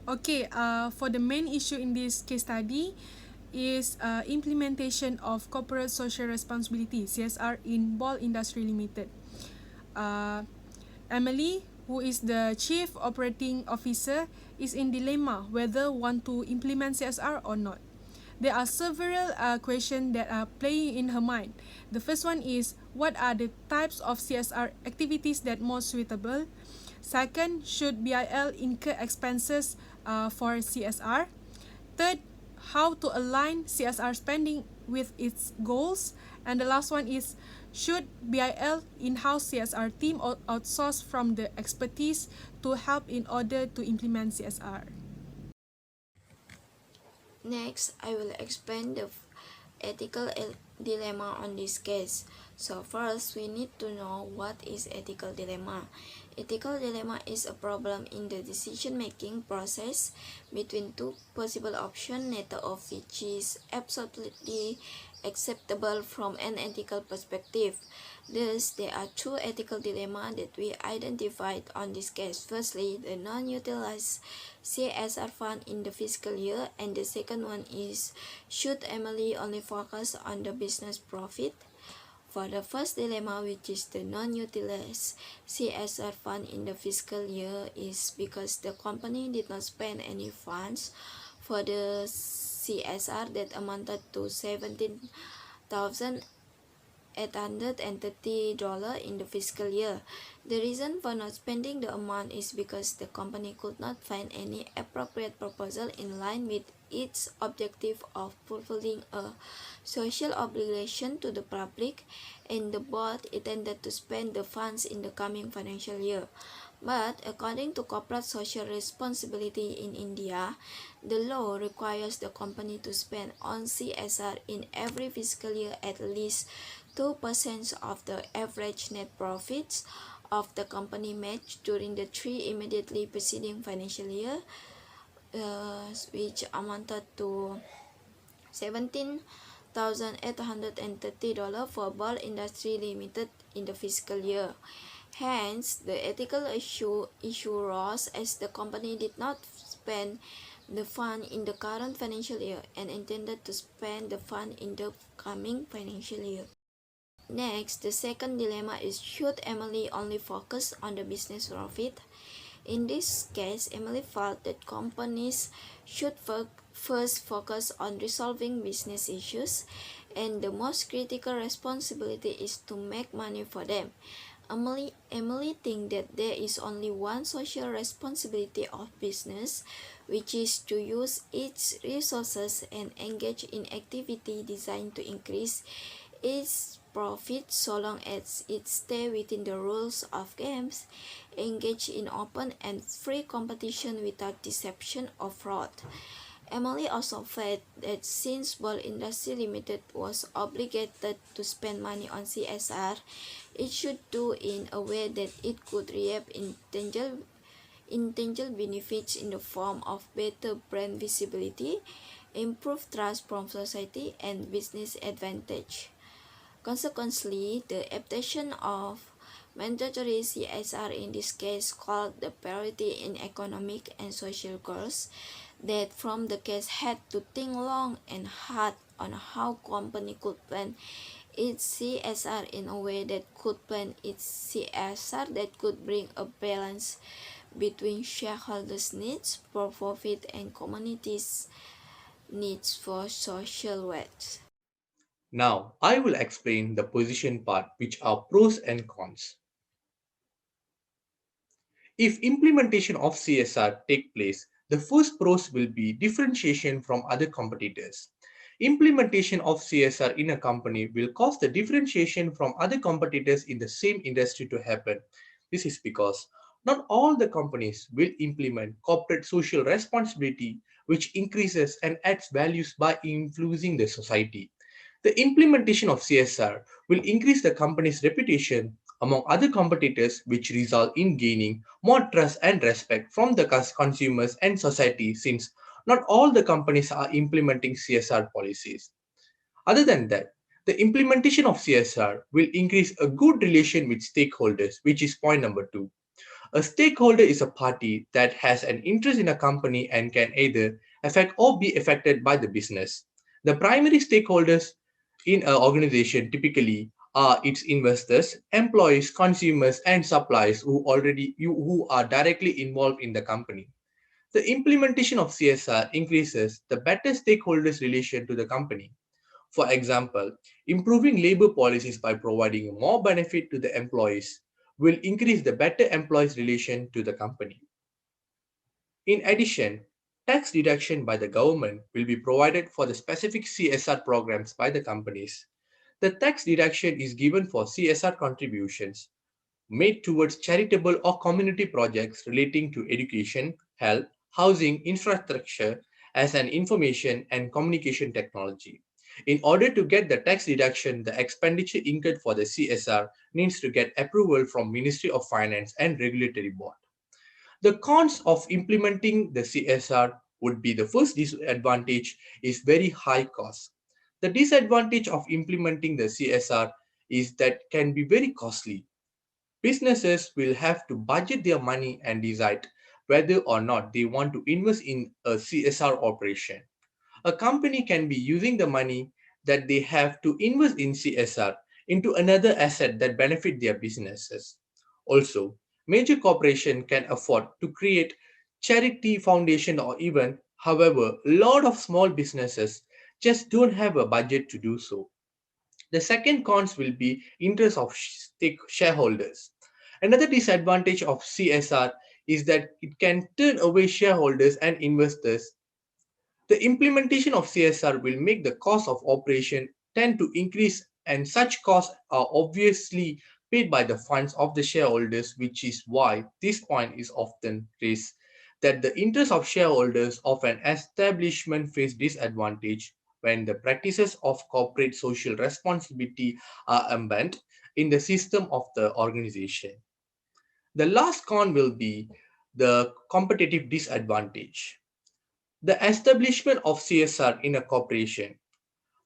Okay, for the main issue in this case study is implementation of corporate social responsibility (CSR) in Ball Industry Limited. Uh, Emily, who is the chief operating officer, is in dilemma whether want to implement CSR or not. There are several questions that are playing in her mind. The first one is, what are the types of CSR activities that most suitable? Second, should BIL incur expenses for CSR? Third, how to align CSR spending with its goals? And the last one is, should BIL in-house CSR team or outsource from the expertise to help in order to implement CSR? Next, I will explain the ethical dilemma on this case. So first, we need to know what is ethical dilemma. Ethical dilemma is a problem in the decision-making process between two possible options, neither of which is absolutely acceptable from an ethical perspective. Thus, there are two ethical dilemmas that we identified on this case. Firstly, the non-utilized CSR fund in the fiscal year, and the second one is, should Emily only focus on the business profit? For the first dilemma, which is the non-utilized CSR fund in the fiscal year, is because the company did not spend any funds for the CSR that amounted to 17,000 $830 in the fiscal year. The reason for not spending the amount is because the company could not find any appropriate proposal in line with its objective of fulfilling a social obligation to the public, and the board intended to spend the funds in the coming financial year. But according to corporate social responsibility in India, the law requires the company to spend on CSR in every fiscal year at least 2% of the average net profits of the company made during the three immediately preceding financial year, which amounted to $17,830 for Ball Industry Limited in the fiscal year. Hence, the ethical issue arose as the company did not spend the fund in the current financial year and intended to spend the fund in the coming financial year. Next, the second dilemma is, should Emily only focus on the business profit? In this case, Emily felt that companies should first focus on resolving business issues, and the most critical responsibility is to make money for them. Emily thinks that there is only one social responsibility of business, which is to use its resources and engage in activity designed to increase its profit so long as it stays within the rules of games, engage in open and free competition without deception or fraud. Emily also felt that since Ball Industry Limited was obligated to spend money on CSR, it should do in a way that it could reap intangible benefits in the form of better brand visibility, improved trust from society, and business advantage. Consequently, the adaptation of mandatory CSR in this case called the priority in economic and social goals, that from the case had to think long and hard on how company could plan its CSR in a way that could plan its CSR that could bring a balance between shareholders' needs for profit and communities' needs for social wealth. Now, I will explain the position part, which are pros and cons. If implementation of CSR take place, the first pros will be differentiation from other competitors. Implementation of CSR in a company will cause the differentiation from other competitors in the same industry to happen. This is because not all the companies will implement corporate social responsibility, which increases and adds values by influencing the society. The implementation of CSR will increase the company's reputation among other competitors, which result in gaining more trust and respect from the consumers and society, since not all the companies are implementing CSR policies. Other than that, the implementation of CSR will increase a good relation with stakeholders, which is point number two. A stakeholder is a party that has an interest in a company and can either affect or be affected by the business. The primary stakeholders in an organization typically are its investors, employees, consumers, and suppliers who are directly involved in the company. The implementation of CSR increases the better stakeholders relation to the company. For example, improving labor policies by providing more benefit to the employees will increase the better employees relation to the company. In addition, tax deduction by the government will be provided for the specific CSR programs by the companies. The tax deduction is given for CSR contributions made towards charitable or community projects relating to education, health, housing, infrastructure, as an information and communication technology. In order to get the tax deduction, the expenditure incurred for the CSR needs to get approval from Ministry of Finance and Regulatory Board. The cons of implementing the CSR would be: the first disadvantage is very high cost. The disadvantage of implementing the CSR is that can be very costly. Businesses will have to budget their money and decide whether or not they want to invest in a CSR operation. A company can be using the money that they have to invest in CSR into another asset that benefit their businesses. Also, major corporation can afford to create charity foundation or even, however, a lot of small businesses just don't have a budget to do so. The second cons will be interest of shareholders. Another disadvantage of CSR is that it can turn away shareholders and investors. The implementation of CSR will make the cost of operation tend to increase, and such costs are obviously paid by the funds of the shareholders, which is why this point is often raised that the interest of shareholders of an establishment face disadvantage when the practices of corporate social responsibility are embedded in the system of the organization. The last con will be the competitive disadvantage. The establishment of CSR in a corporation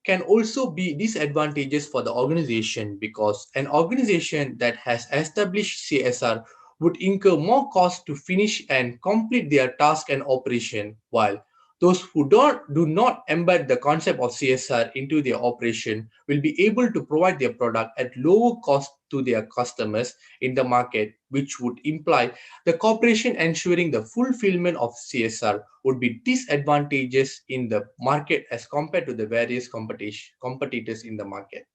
can also be disadvantageous for the organization because an organization that has established CSR would incur more costs to finish and complete their task and operation, while those who do not embed the concept of CSR into their operation will be able to provide their product at lower cost to their customers in the market, which would imply the corporation ensuring the fulfillment of CSR would be disadvantageous in the market as compared to the various competitors in the market.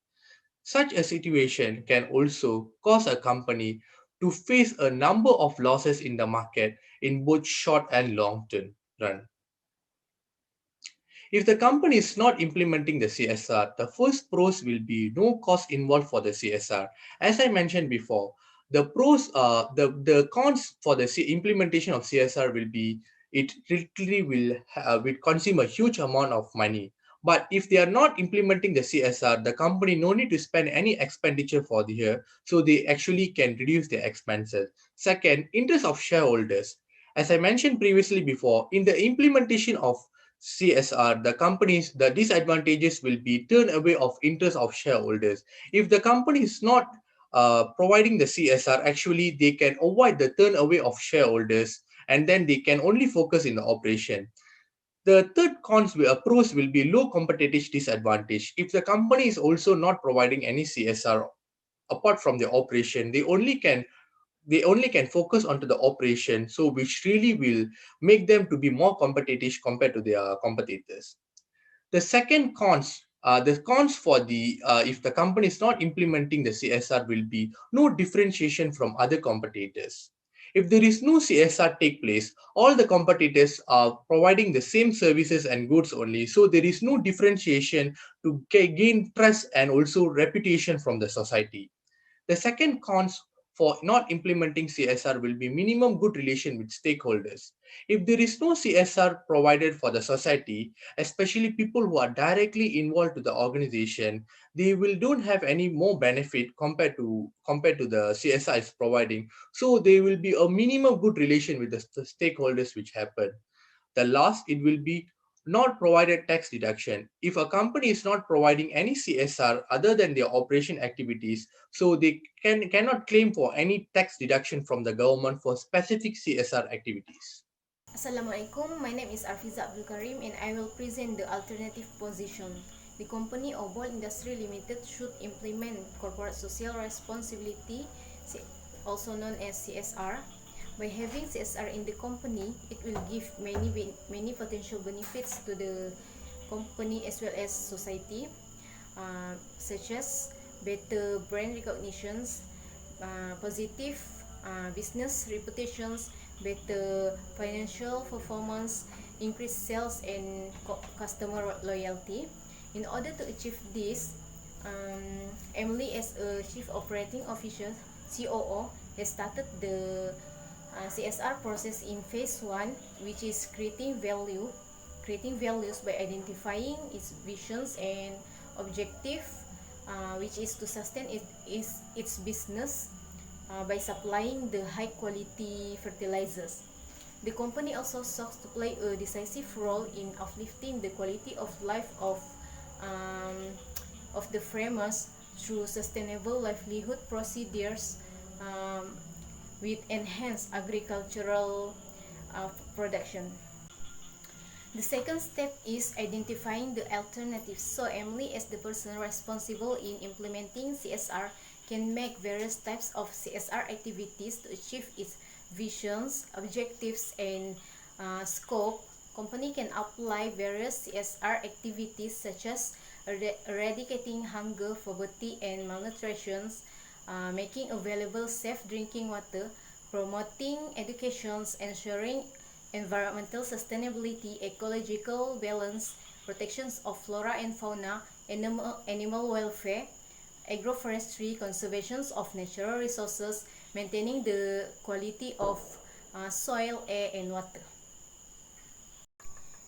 Such a situation can also cause a company to face a number of losses in the market in both short and long term run. If the company is not implementing the CSR, the first pros will be no cost involved for the CSR. As I mentioned before, the cons for the implementation of CSR will be it literally will consume a huge amount of money. But if they are not implementing the CSR, the company no need to spend any expenditure for the year, so they actually can reduce their expenses. Second, interest of shareholders. As I mentioned previously before, in the implementation of CSR, the disadvantages will be turn away of interest of shareholders. If the company is not providing the CSR, actually they can avoid the turn away of shareholders and then they can only focus in the operation. The third pros will be low competitive disadvantage. If the company is also not providing any CSR apart from the operation, they only can focus onto the operation, so which really will make them to be more competitive compared to their competitors. The second the cons for the if the company is not implementing the CSR will be no differentiation from other competitors. If there is no CSR take place, all the competitors are providing the same services and goods only, so there is no differentiation to gain trust and also reputation from the society. The second cons for not implementing CSR will be minimum good relation with stakeholders. If there is no CSR provided for the society, especially people who are directly involved to the organization, they will don't have any more benefit compared to the CSR is providing. So there will be a minimum good relation with the stakeholders which happen. The last, it will be not provided tax deduction. If a company is not providing any CSR other than their operation activities, so they cannot claim for any tax deduction from the government for specific CSR activities. Assalamualaikum, my name is Arfiza Abdul Karim and I will present the alternative position. The company or Ball Industry Limited should implement corporate social responsibility, also known as CSR. By having CSR in the company, it will give many potential benefits to the company as well as society, such as better brand recognitions, positive business reputations, better financial performance, increased sales and customer loyalty. In order to achieve this, Emily as a Chief Operating Officer (COO) has started the CSR process in phase 1, which is creating values by identifying its visions and objective, which is to sustain its business by supplying the high quality fertilizers. The company also sought to play a decisive role in uplifting the quality of life of the farmers through sustainable livelihood procedures, with enhanced agricultural production. The second step is identifying the alternatives. So Emily, as the person responsible in implementing CSR, can make various types of CSR activities to achieve its visions, objectives, and scope. Company can apply various CSR activities such as eradicating hunger, poverty, and malnutrition, making available safe drinking water, promoting education, ensuring environmental sustainability, ecological balance, protections of flora and fauna, animal welfare, agroforestry, conservation of natural resources, maintaining the quality of soil, air, and water.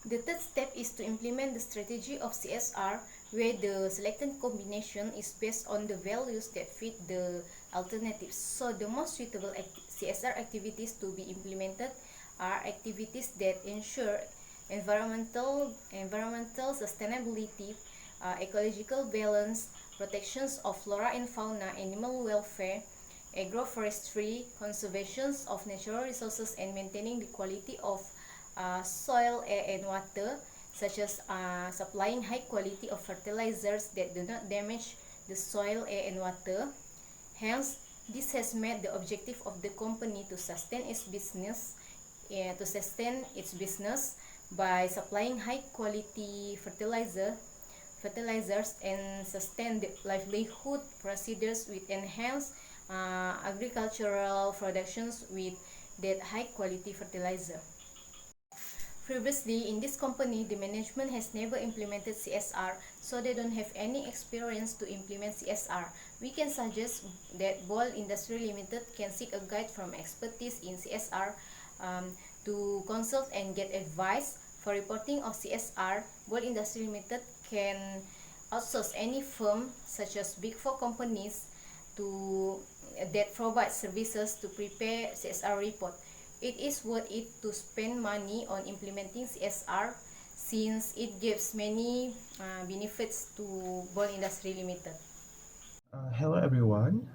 The third step is to implement the strategy of CSR, where the selected combination is based on the values that fit the alternatives. So the most suitable CSR activities to be implemented are activities that ensure environmental sustainability, ecological balance, protections of flora and fauna, animal welfare, agroforestry, conservation of natural resources, and maintaining the quality of soil, air, and water, such as supplying high quality of fertilizers that do not damage the soil, air, and water. Hence, this has met the objective of the company to sustain its business by supplying high quality fertilizers and sustain the livelihood procedures with enhanced agricultural productions with that high quality fertilizer. Previously, in this company, the management has never implemented CSR, so they don't have any experience to implement CSR. We can suggest that Ball Industry Limited can seek a guide from expertise in CSR, to consult and get advice. For reporting of CSR, Ball Industry Limited can outsource any firm such as Big Four companies that provide services to prepare CSR report. It is worth it to spend money on implementing CSR since it gives many benefits to Ball Industry Limited. Hello everyone,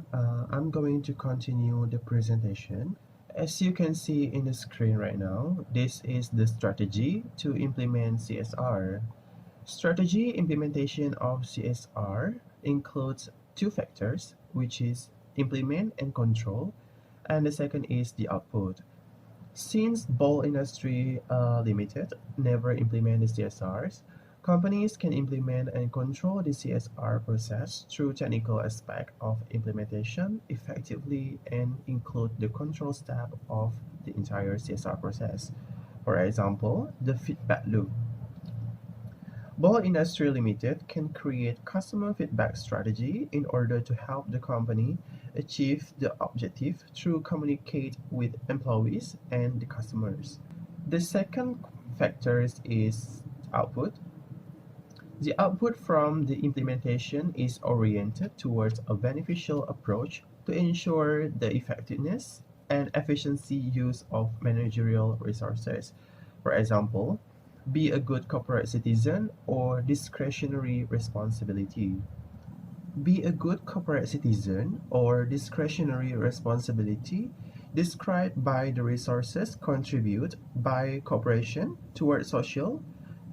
I'm going to continue the presentation. As you can see in the screen right now, this is the strategy to implement CSR. Strategy implementation of CSR includes two factors, which is implement and control, and the second is the output. Since Ball Industry Limited never implemented CSRs, companies can implement and control the CSR process through technical aspect of implementation effectively and include the control step of the entire CSR process. For example, the feedback loop. Ball Industry Limited can create customer feedback strategy in order to help the company achieve the objective through communicate with employees and the customers. The second factor is output. The output from the implementation is oriented towards a beneficial approach to ensure the effectiveness and efficiency use of managerial resources. For example, Be a good corporate citizen or discretionary responsibility. Be a good corporate citizen or discretionary responsibility described by the resources contribute by corporation toward social,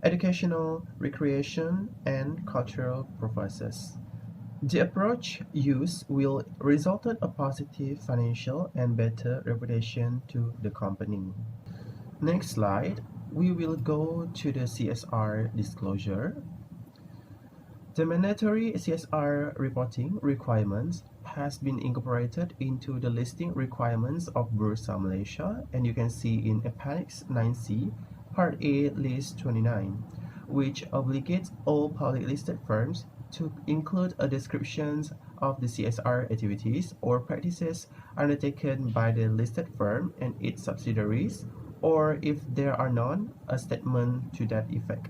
educational, recreation, and cultural purposes. The approach used will result in a positive financial and better reputation to the company. Next slide, we will go to the CSR disclosure. The mandatory CSR reporting requirements has been incorporated into the listing requirements of Bursa Malaysia, and you can see in Appendix 9C, Part A, List 29, which obligates all public listed firms to include a description of the CSR activities or practices undertaken by the listed firm and its subsidiaries, or if there are none, a statement to that effect.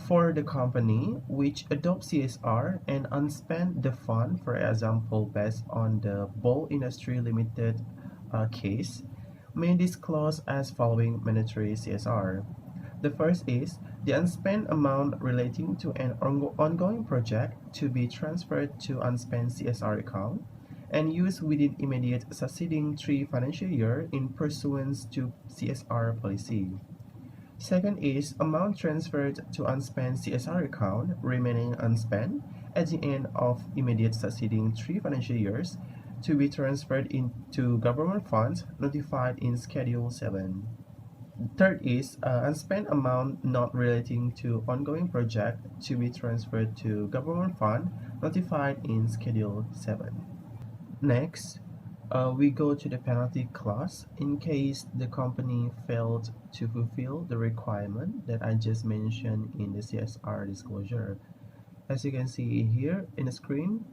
For the company which adopts CSR and unspend the fund, for example, based on the Ball Industry Limited case, may disclose as following mandatory CSR. The first is the unspent amount relating to an ongoing project to be transferred to unspent CSR account and used within immediate succeeding 3 financial year in pursuance to CSR policy. Second is amount transferred to unspent CSR account remaining unspent at the end of immediate succeeding 3 financial years to be transferred into government funds notified in Schedule 7. Third is unspent amount not relating to ongoing project to be transferred to government fund notified in Schedule 7. Next, we go to the penalty clause in case the company failed to fulfill the requirement that I just mentioned in the CSR disclosure. As you can see here in the screen,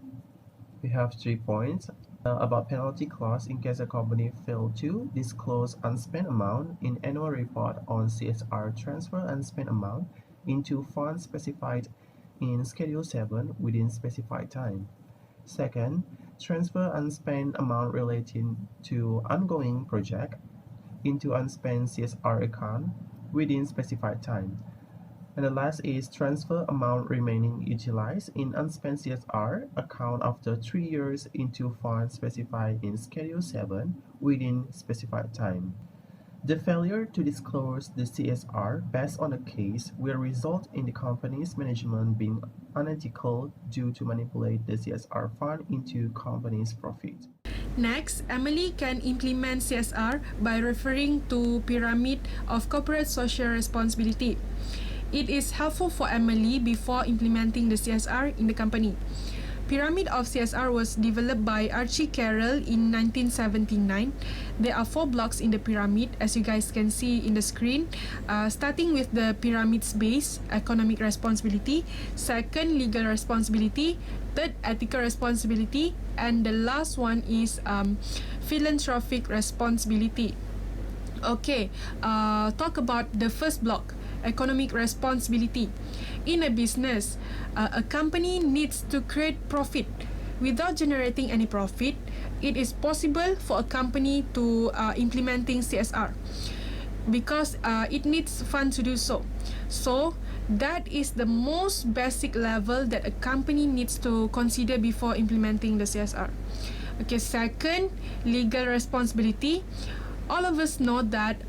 we have 3 points about penalty clause in case a company failed to disclose unspent amount in annual report on CSR transfer unspent amount into funds specified in Schedule 7 within specified time. Second, transfer unspent amount relating to ongoing project into unspent CSR account within specified time. And the last is transfer amount remaining utilized in unspent CSR account after 3 years into funds specified in Schedule 7 within specified time. The failure to disclose the CSR based on a case will result in the company's management being unethical due to manipulate the CSR fund into company's profit. Next, Emily can implement CSR by referring to Pyramid of Corporate Social Responsibility. It is helpful for Emily before implementing the CSR in the company. Pyramid of CSR was developed by Archie Carroll in 1979. There are 4 blocks in the pyramid, as you guys can see in the screen, starting with the pyramid's base, economic responsibility, second, legal responsibility, third, ethical responsibility, and the last one is philanthropic responsibility. Okay, talk about the first block, economic responsibility. In a business, a company needs to create profit. Without generating any profit, it is possible for a company to implementing CSR because it needs funds to do so. So that is the most basic level that a company needs to consider before implementing the CSR. Okay, second, legal responsibility. All of us know that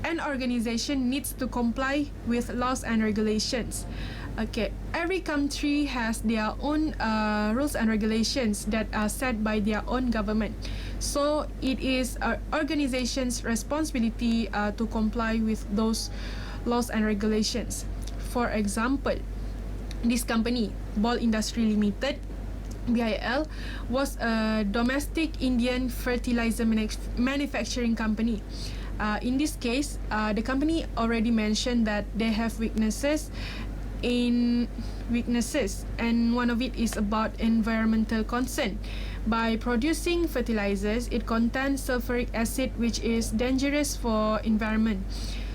an organization needs to comply with laws and regulations. Okay, every country has their own rules and regulations that are set by their own government. So it is an organization's responsibility to comply with those laws and regulations. For example, this company, Ball Industry Limited, BIL, was a domestic Indian fertilizer manufacturing company. In this case, the company already mentioned that they have weaknesses, and one of it is about environmental concern. By producing fertilizers, it contains sulfuric acid, which is dangerous for environment.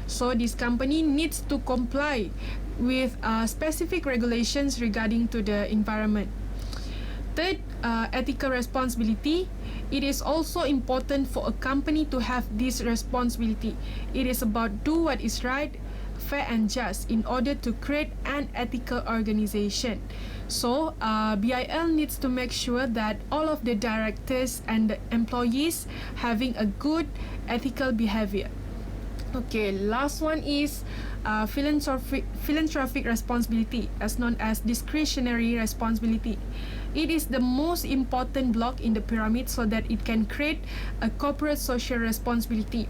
So this company needs to comply with specific regulations regarding to the environment. Third, ethical responsibility. It is also important for a company to have this responsibility. It is about do what is right, fair and just in order to create an ethical organization. So BIL needs to make sure that all of the directors and the employees having a good ethical behavior. Okay, last one is philanthropic responsibility, as known as discretionary responsibility. It is the most important block in the pyramid so that it can create a corporate social responsibility.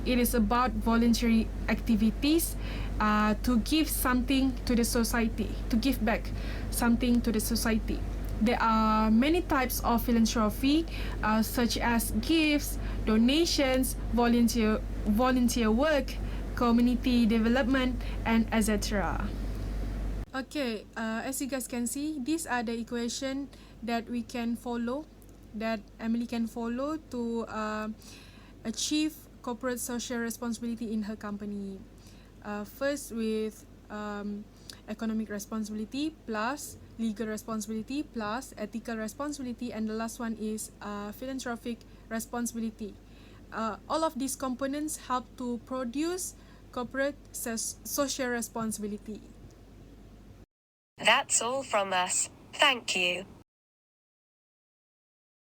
It is about voluntary activities to give something to the society, to give back something to the society. There are many types of philanthropy, such as gifts, donations, volunteer work, community development, and etc. Okay, as you guys can see, these are the equation that we can follow, that Emily can follow to achieve corporate social responsibility in her company. First with economic responsibility plus legal responsibility plus ethical responsibility, and the last one is philanthropic responsibility. All of these components help to produce corporate social responsibility. That's all from us. Thank you.